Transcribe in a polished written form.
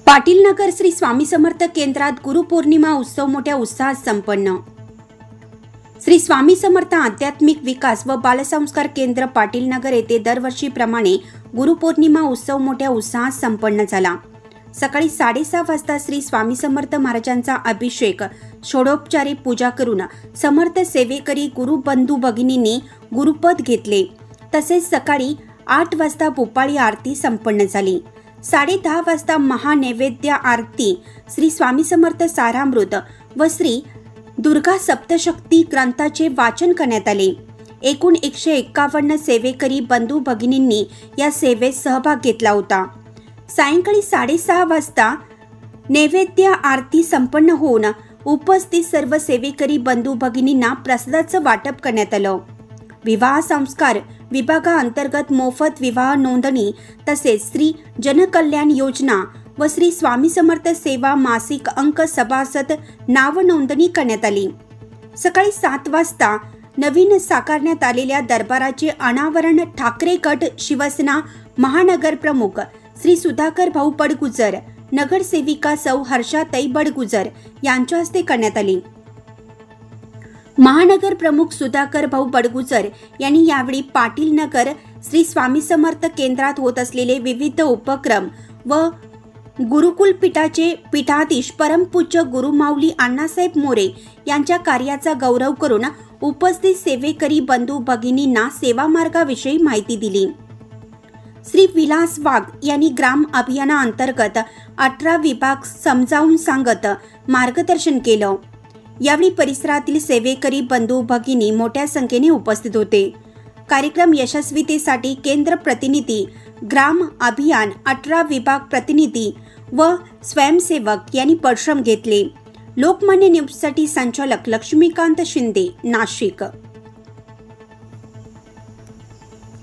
पाटील नगर श्री स्वामी समर्थ केंद्रात गुरुपौर्णिमा उत्सव मोठ्या उत्साहात संपन्न। श्री स्वामी समर्थ आध्यात्मिक विकास व बालसंस्कार केंद्र पाटील नगर येथे दरवर्षीप्रमाणे गुरुपौर्णिमा उत्सव मोठ्या उत्साहात संपन्न झाला। सकाळी 6:30 वाजता श्री स्वामी समर्थ महाराजांचा अभिषेक षोडोपचारी पूजा करून समर्थ सेवेकरी गुरुबंधू भगिनींनी गुरुपद घेतले। तसेच सकाळी 8 वाजता भोपाळी आरती संपन्न झाली। 10:30 वाजता महानैवेद्य आरती, श्री स्वामी समर्थ सारामृत व श्री दुर्गा सप्तशक्ती ग्रंथाचे वाचन करण्यात आले। एकूण 151 सेवेकरी बंधू भगिनींनी या सेवेत सहभाग घेतला होता। सायंकाळी 6:30 वाजता नैवेद्य आरती संपन्न होऊन उपस्थित सर्व सेवेकरी बंधू भगिनींना प्रसादाचं वाटप करण्यात आलं। विवाह संस्कार विभागाअंतर्गत मोफत विवाह नोंदणी तसेच श्री जनकल्याण योजना व श्री स्वामी समर्थ सेवा मासिक अंक सभासद नाव नोंदणी करण्यात आली। सकाळी 7 वाजता नवीन साकारण्यात आलेल्या दरबाराचे अनावरण ठाकरे गट शिवसेना महानगर प्रमुख श्री सुधाकर भाऊ बडगुजर, नगरसेविका सौ हर्षाताई बडगुजर यांच्या हस्ते करण्यात आले। महानगर प्रमुख सुधाकर भाऊ बडगुजर यांनी यावेळी पाटील नगर श्री स्वामी समर्थ केंद्रात होत असलेले विविध उपक्रम व गुरुकुल पीठाचे पीठाधीश परमपूज्य गुरुमाऊली अण्णासाहेब मोरे यांच्या कार्याचा गौरव करून उपस्थित सेवेकरी बंधू भगिनींना सेवा मार्गाविषयी माहिती दिली। श्री विलास वाघ यांनी ग्राम अभियानाअंतर्गत 18 विभाग समजावून सांगत मार्गदर्शन केलं। यावेळी परिसरातील सेवेकरी बंधू भगिनी मोठ्या संख्येने उपस्थित होते। कार्यक्रम यशस्वीतेसाठी केंद्र प्रतिनिधी, ग्राम अभियान, 18 विभाग प्रतिनिधी व स्वयंसेवक यांनी परिश्रम घेतले। लोकमान्य न्यूजसाठी संचालक लक्ष्मीकांत शिंदे, नाशिक।